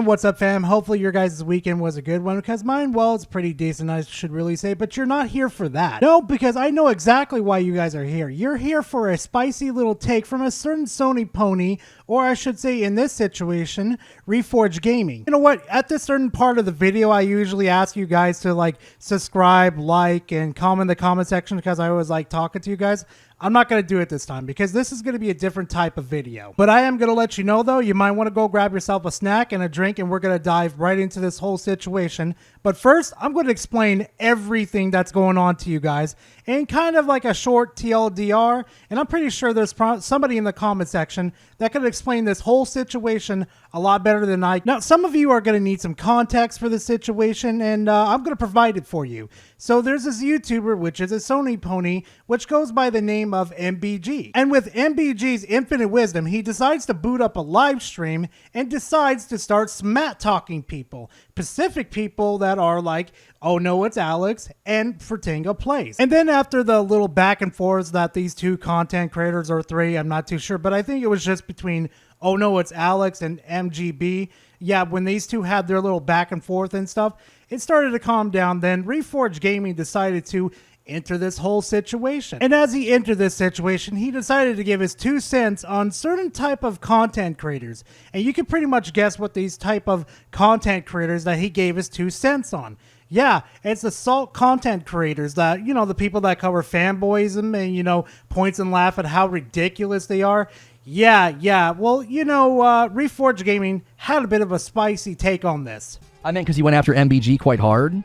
what's up, fam? Hopefully your guys' weekend was a good one, because mine, well, it's pretty decent, I should really say, but you're not here for that. No, because I know exactly why you guys are here. You're here for a spicy little take from a certain Sony pony, or I should say in this situation, Reforge Gaming. You know what? At this certain part of the video, I usually ask you guys to like subscribe, like, and comment in the comment section, because I always like talking to you guys. I'm not going to do it this time because this is going to be a different type of video. But I am going to let you know, though, you might want to go grab yourself a snack and a drink, and we're going to dive right into this whole situation. But first, I'm going to explain everything that's going on to you guys in kind of like a short TLDR. And I'm pretty sure there's somebody in the comment section that could explain this whole situation a lot better than I. Now, some of you are going to need some context for this situation, and I'm going to provide it for you. So there's this YouTuber, which is a Sony pony, which goes by the name of MBG. And with MBG's infinite wisdom, he decides to boot up a live stream and decides to start smack talking people, specific people that are like, oh no, it's Alex and Fertinga Plays. And then after the little back and forth that these two content creators, or three, I'm not too sure, but I think it was just between oh no, it's Alex and MGB. Yeah, when these two had their little back and forth and stuff, it started to calm down. Then Reforge Gaming decided to enter this whole situation. And as he entered this situation, he decided to give his 2 cents on certain type of content creators. And you can pretty much guess what these type of content creators that he gave his 2 cents on. Yeah, it's the salt content creators that, you know, the people that cover fanboyism and, you know, points and laugh at how ridiculous they are. Yeah. Well, you know, Reforge Gaming had a bit of a spicy take on this. I meant because he went after MBG quite hard.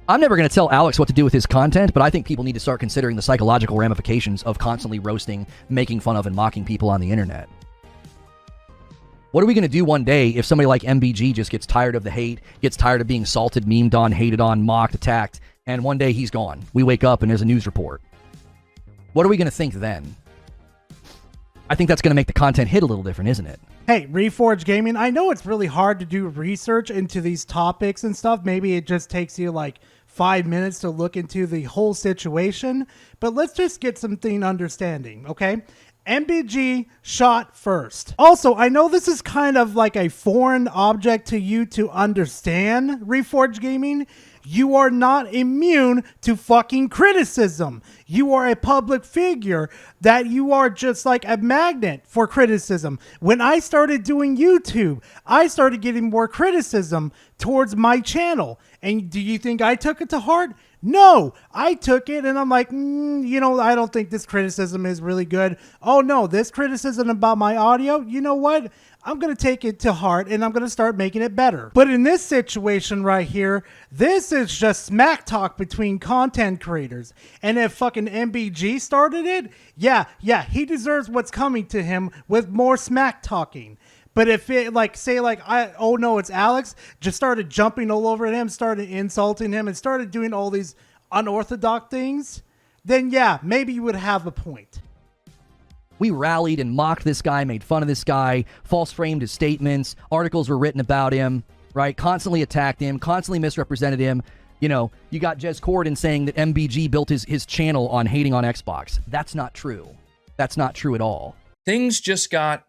I'm never going to tell Alex what to do with his content, but I think people need to start considering the psychological ramifications of constantly roasting, making fun of, and mocking people on the internet. What are we going to do one day if somebody like MBG just gets tired of the hate, gets tired of being salted, memed on, hated on, mocked, attacked, and one day he's gone? We wake up and there's a news report. What are we going to think then? I think that's going to make the content hit a little different, isn't it? Hey, Reforge Gaming, I know it's really hard to do research into these topics and stuff. Maybe it just takes you like 5 minutes to look into the whole situation, but let's just get something understanding, okay? MBG shot first. Also, I know this is kind of like a foreign object to you to understand, Reforge Gaming. You are not immune to fucking criticism. You are a public figure that you are just like a magnet for criticism. When I started doing YouTube, I started getting more criticism towards my channel. And do you think I took it to heart? No, I took it and I'm like, you know, I don't think this criticism is really good. Oh no, this criticism about my audio, you know what? I'm going to take it to heart and I'm going to start making it better. But in this situation right here, this is just smack talk between content creators. And if fucking MBG started it, yeah, he deserves what's coming to him with more smack talking. But if it, like, say, like, oh no, it's Alex, just started jumping all over him, started insulting him, and started doing all these unorthodox things, then yeah, maybe you would have a point. We rallied and mocked this guy, made fun of this guy, false framed his statements, articles were written about him, right? Constantly attacked him, constantly misrepresented him. You know, you got Jez Corden saying that MBG built his channel on hating on Xbox. That's not true. That's not true at all. Things just got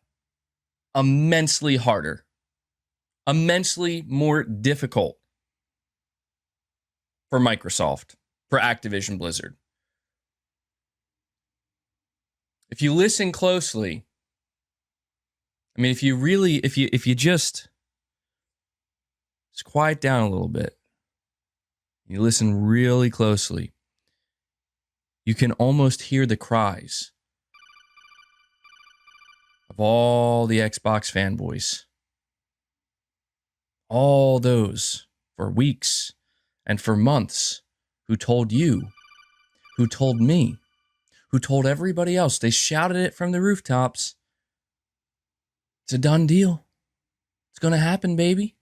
immensely harder, immensely more difficult for Microsoft, for Activision Blizzard. If you listen closely, I mean, if you just quiet down a little bit, you listen really closely, you can almost hear the cries of all the Xbox fanboys. All those for weeks and for months who told you, who told me, who told everybody else. They shouted it from the rooftops. It's a done deal. It's going to happen, baby.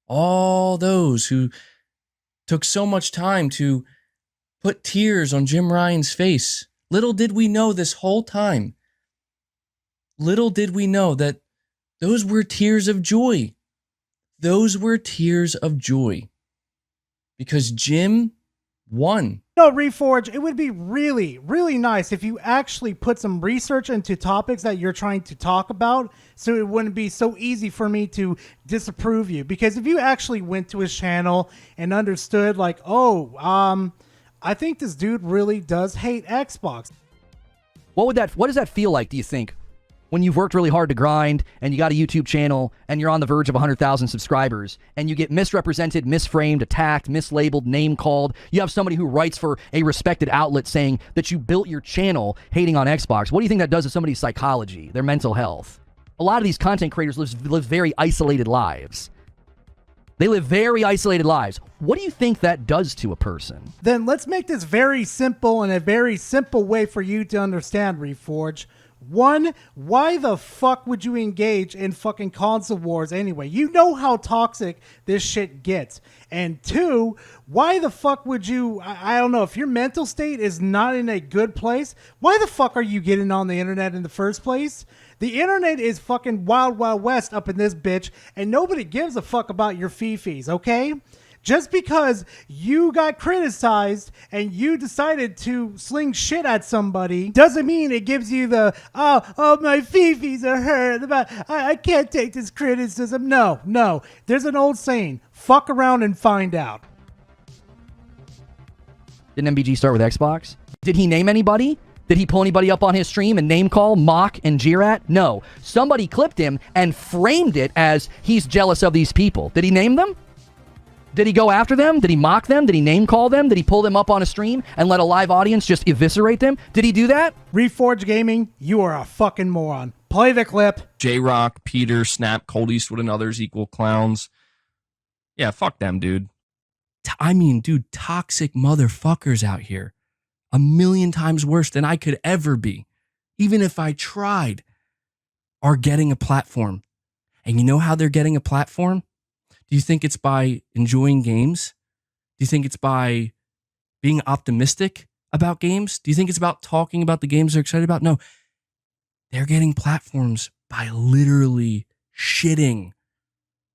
All those who took so much time to put tears on Jim Ryan's face. Little did we know this whole time. Little did we know that those were tears of joy. Those were tears of joy. Because Jim won. No, Reforge, it would be really, really nice if you actually put some research into topics that you're trying to talk about, so it wouldn't be so easy for me to disapprove you. Because if you actually went to his channel and understood, like, oh, I think this dude really does hate Xbox. What does that feel like, do you think, when you've worked really hard to grind and you got a YouTube channel and you're on the verge of 100,000 subscribers and you get misrepresented, misframed, attacked, mislabeled, name-called? You have somebody who writes for a respected outlet saying that you built your channel hating on Xbox. What do you think that does to somebody's psychology, their mental health? A lot of these content creators live very isolated lives. They live very isolated lives. What do you think that does to a person? Then let's make this very simple and a very simple way for you to understand, Reforge. One, why the fuck would you engage in fucking console wars anyway? You know how toxic this shit gets. And two, why the fuck would you, I don't know, if your mental state is not in a good place, why the fuck are you getting on the internet in the first place? The internet is fucking wild, wild west up in this bitch, and nobody gives a fuck about your fifis, okay? Just because you got criticized and you decided to sling shit at somebody doesn't mean it gives you the, oh, my fifis are hurt. I can't take this criticism. No. There's an old saying, fuck around and find out. Didn't MBG start with Xbox? Did he name anybody? Did he pull anybody up on his stream and name call, mock, and jeer at? No. Somebody clipped him and framed it as he's jealous of these people. Did he name them? Did he go after them? Did he mock them? Did he name call them? Did he pull them up on a stream and let a live audience just eviscerate them? Did he do that? Reforge Gaming, you are a fucking moron. Play the clip. J-Rock, Peter, Snap, Cold Eastwood, and others equal clowns. Yeah, fuck them, dude. I mean, dude, toxic motherfuckers out here. 1,000,000 times worse than I could ever be, even if I tried, are getting a platform. And you know how they're getting a platform? Do you think it's by enjoying games? Do you think it's by being optimistic about games? Do you think it's about talking about the games they're excited about? No. They're getting platforms by literally shitting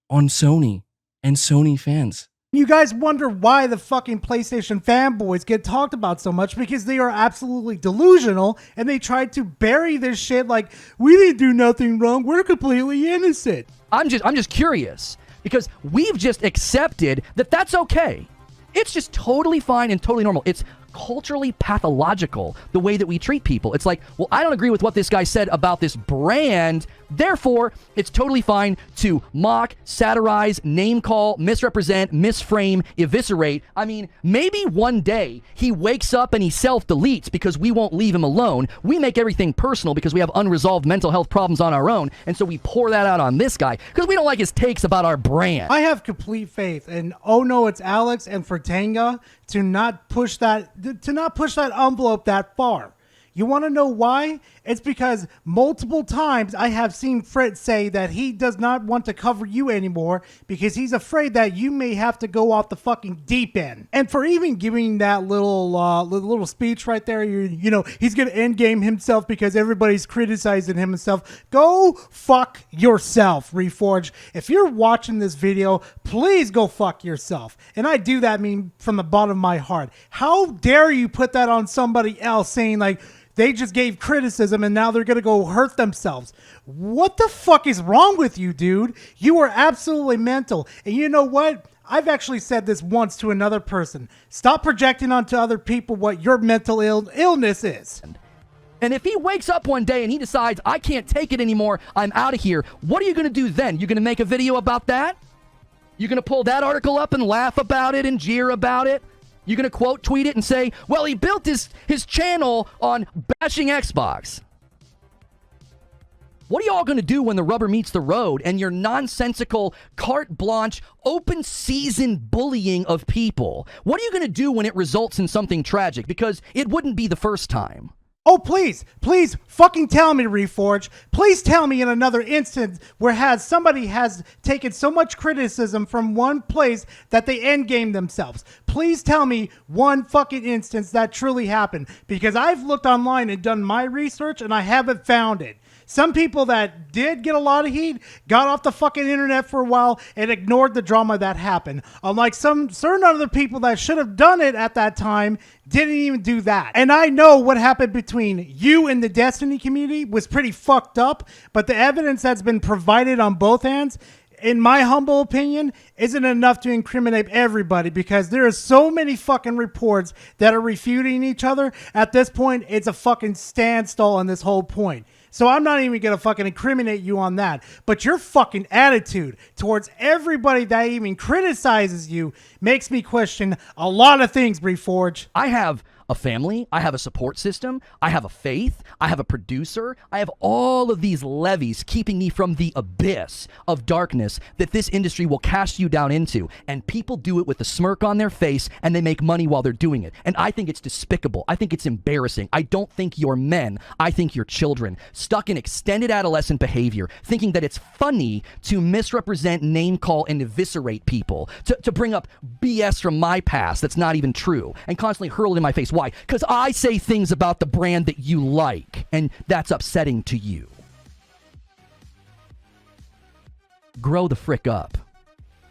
on Sony and Sony fans. You guys wonder why the fucking PlayStation fanboys get talked about so much, because they are absolutely delusional and they tried to bury this shit like, we didn't do nothing wrong, we're completely innocent. I'm just curious, because we've just accepted that that's okay. It's just totally fine and totally normal. It's culturally pathological, the way that we treat people. It's like, well, I don't agree with what this guy said about this brand, therefore, it's totally fine to mock, satirize, name call, misrepresent, misframe, eviscerate. I mean, maybe one day he wakes up and he self-deletes because we won't leave him alone. We make everything personal because we have unresolved mental health problems on our own, and so we pour that out on this guy because we don't like his takes about our brand. I have complete faith in Oh No It's Alex and Fertanga to not push that envelope that far. You want to know why? It's because multiple times I have seen Fritz say that he does not want to cover you anymore because he's afraid that you may have to go off the fucking deep end. And for even giving that little speech right there, you know, he's going to end game himself because everybody's criticizing him and stuff. Go fuck yourself, Reforge. If you're watching this video, please go fuck yourself. And I do that mean from the bottom of my heart. How dare you put that on somebody else, saying like, they just gave criticism and now they're going to go hurt themselves. What the fuck is wrong with you, dude? You are absolutely mental. And you know what? I've actually said this once to another person. Stop projecting onto other people what your mental illness is. And if he wakes up one day and he decides, I can't take it anymore, I'm out of here, what are you going to do then? You're going to make a video about that? You're going to pull that article up and laugh about it and jeer about it? You're going to quote tweet it and say, well, he built his channel on bashing Xbox. What are y'all going to do when the rubber meets the road and your nonsensical, carte blanche, open season bullying of people? What are you going to do when it results in something tragic? Because it wouldn't be the first time. Oh, please fucking tell me, Reforge. Please tell me in another instance where somebody has taken so much criticism from one place that they endgame themselves. Please tell me one fucking instance that truly happened, because I've looked online and done my research and I haven't found it. Some people that did get a lot of heat got off the fucking internet for a while and ignored the drama that happened. Unlike some certain other people that should have done it at that time, didn't even do that. And I know what happened between you and the Destiny community was pretty fucked up, but the evidence that's been provided on both ends, in my humble opinion, isn't enough to incriminate everybody, because there are so many fucking reports that are refuting each other. At this point, it's a fucking standstill on this whole point. So I'm not even going to fucking incriminate you on that. But your fucking attitude towards everybody that even criticizes you makes me question a lot of things, Reforge. I have a family, I have a support system, I have a faith, I have a producer, I have all of these levees keeping me from the abyss of darkness that this industry will cast you down into. And people do it with a smirk on their face, and they make money while they're doing it. And I think it's despicable. I think it's embarrassing. I don't think you're men. I think you're children stuck in extended adolescent behavior, thinking that it's funny to misrepresent, name call, and eviscerate people, to bring up BS from my past that's not even true, and constantly hurl it in my face. Why? Because I say things about the brand that you like, and that's upsetting to you. Grow the frick up.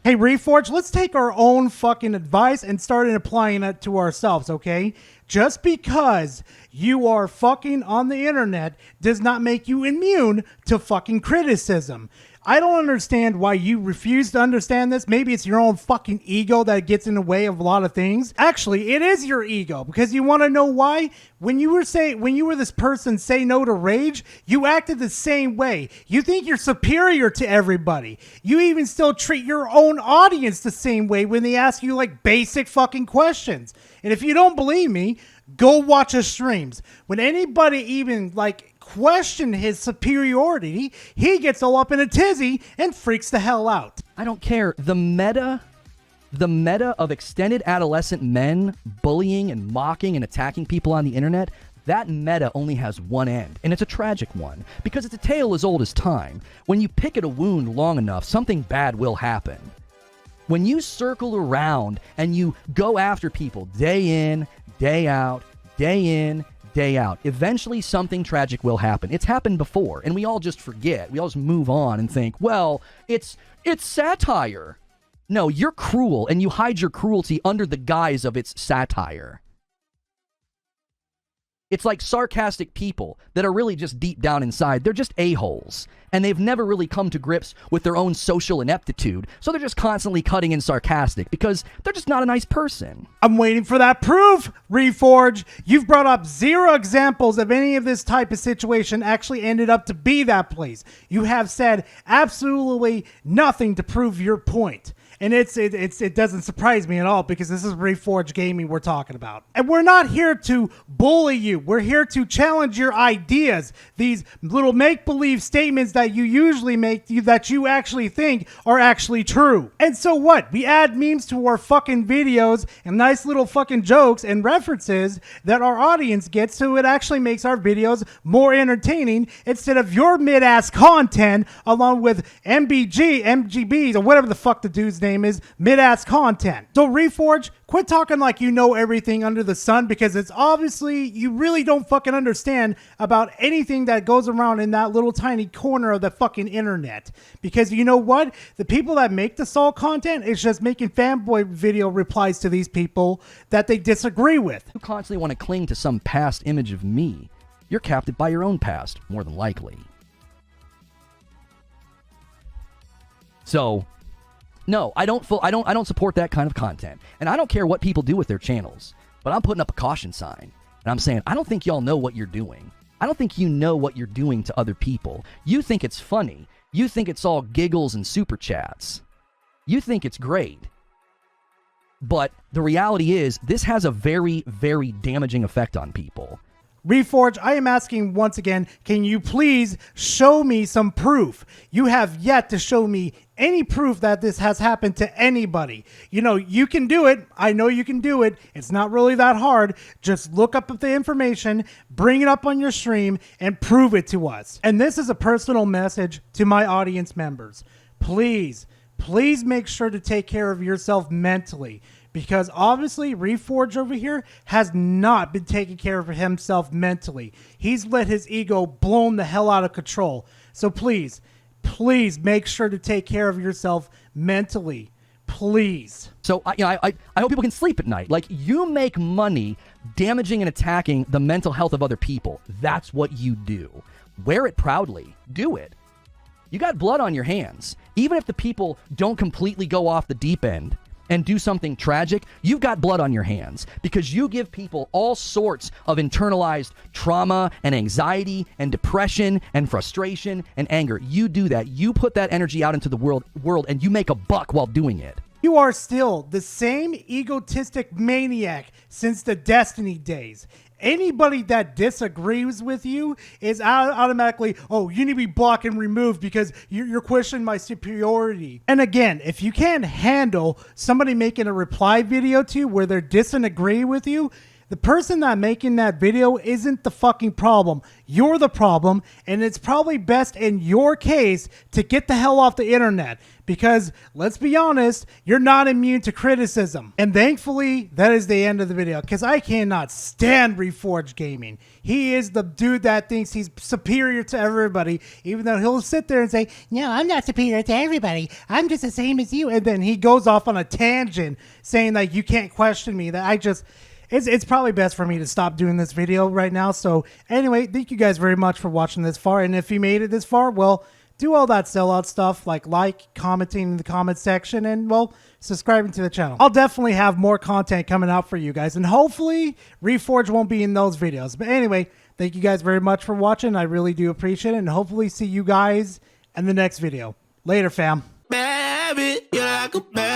Hey, Reforge, let's take our own fucking advice and start applying it to ourselves, okay? Just because you are fucking on the internet does not make you immune to fucking criticism. I don't understand why you refuse to understand this. Maybe it's your own fucking ego that gets in the way of a lot of things. Actually, it is your ego, because you want to know why? When you were this person say no to rage, you acted the same way. You think you're superior to everybody. You even still treat your own audience the same way when they ask you like basic fucking questions. And if you don't believe me, go watch his streams. When anybody even question his superiority, he gets all up in a tizzy and freaks the hell out. I don't care. The meta of extended adolescent men bullying and mocking and attacking people on the internet, that meta only has one end, and it's a tragic one, because it's a tale as old as time. When you pick at a wound long enough, something bad will happen. When you circle around and you go after people day in, day out, day in, day out, eventually something tragic will happen. It's happened before, and we all just forget. We all just move on and think, well, it's satire. No, you're cruel, and you hide your cruelty under the guise of its satire. It's like sarcastic people that are really just deep down inside. They're just a-holes, and they've never really come to grips with their own social ineptitude, so they're just constantly cutting in sarcastic because they're just not a nice person. I'm waiting for that proof, Reforge. You've brought up 0 examples of any of this type of situation actually ended up to be that place. You have said absolutely nothing to prove your point. And it doesn't surprise me at all, because this is Reforge Gaming we're talking about. And we're not here to bully you. We're here to challenge your ideas. These little make-believe statements that you usually make that you actually think are actually true. And so what? We add memes to our fucking videos and nice little fucking jokes and references that our audience gets, so it actually makes our videos more entertaining instead of your mid-ass content along with MGBs, or whatever the fuck the dude's name is, mid-ass content. So Reforge, quit talking like you know everything under the sun, because it's obviously you really don't fucking understand about anything that goes around in that little tiny corner of the fucking internet. Because you know what? The people that make the Soul content is just making fanboy video replies to these people that they disagree with. You constantly want to cling to some past image of me. You're captive by your own past, more than likely. So, no, I don't support that kind of content. And I don't care what people do with their channels. But I'm putting up a caution sign. And I'm saying, I don't think y'all know what you're doing. I don't think you know what you're doing to other people. You think it's funny. You think it's all giggles and super chats. You think it's great. But the reality is, this has a very, very damaging effect on people. Reforge, I am asking once again, can you please show me some proof? You have yet to show me any proof that this has happened to anybody. You know, you can do it. I know you can do it. It's not really that hard. Just look up the information, bring it up on your stream, and prove it to us. And this is a personal message to my audience members. Please make sure to take care of yourself mentally. because obviously Reforge over here has not been taking care of himself mentally. He's let his ego blown the hell out of control. So please make sure to take care of yourself mentally. Please. So, I hope people can sleep at night. Like, you make money damaging and attacking the mental health of other people. That's what you do. Wear it proudly. Do it. You got blood on your hands. Even if the people don't completely go off the deep end and do something tragic, you've got blood on your hands because you give people all sorts of internalized trauma and anxiety and depression and frustration and anger. You do that. You put that energy out into the world and you make a buck while doing it. You are still the same egotistic maniac since the Destiny days. Anybody that disagrees with you is automatically, oh, you need to be blocked and removed because you're questioning my superiority. And again, if you can't handle somebody making a reply video to you where they're disagreeing with you, the person that making that video isn't the fucking problem. You're the problem, and it's probably best in your case to get the hell off the internet because, let's be honest, you're not immune to criticism. And thankfully, that is the end of the video because I cannot stand Reforge Gaming. He is the dude that thinks he's superior to everybody, even though he'll sit there and say, no, I'm not superior to everybody. I'm just the same as you. And then he goes off on a tangent saying that you can't question me, that I just... It's probably best for me to stop doing this video right now. So anyway, thank you guys very much for watching this far. And if you made it this far, well, do all that sellout stuff like commenting in the comment section, and, well, subscribing to the channel. I'll definitely have more content coming out for you guys. And hopefully Reforge won't be in those videos. But anyway, thank you guys very much for watching. I really do appreciate it. And hopefully see you guys in the next video. Later, fam. Baby, you're like a baby.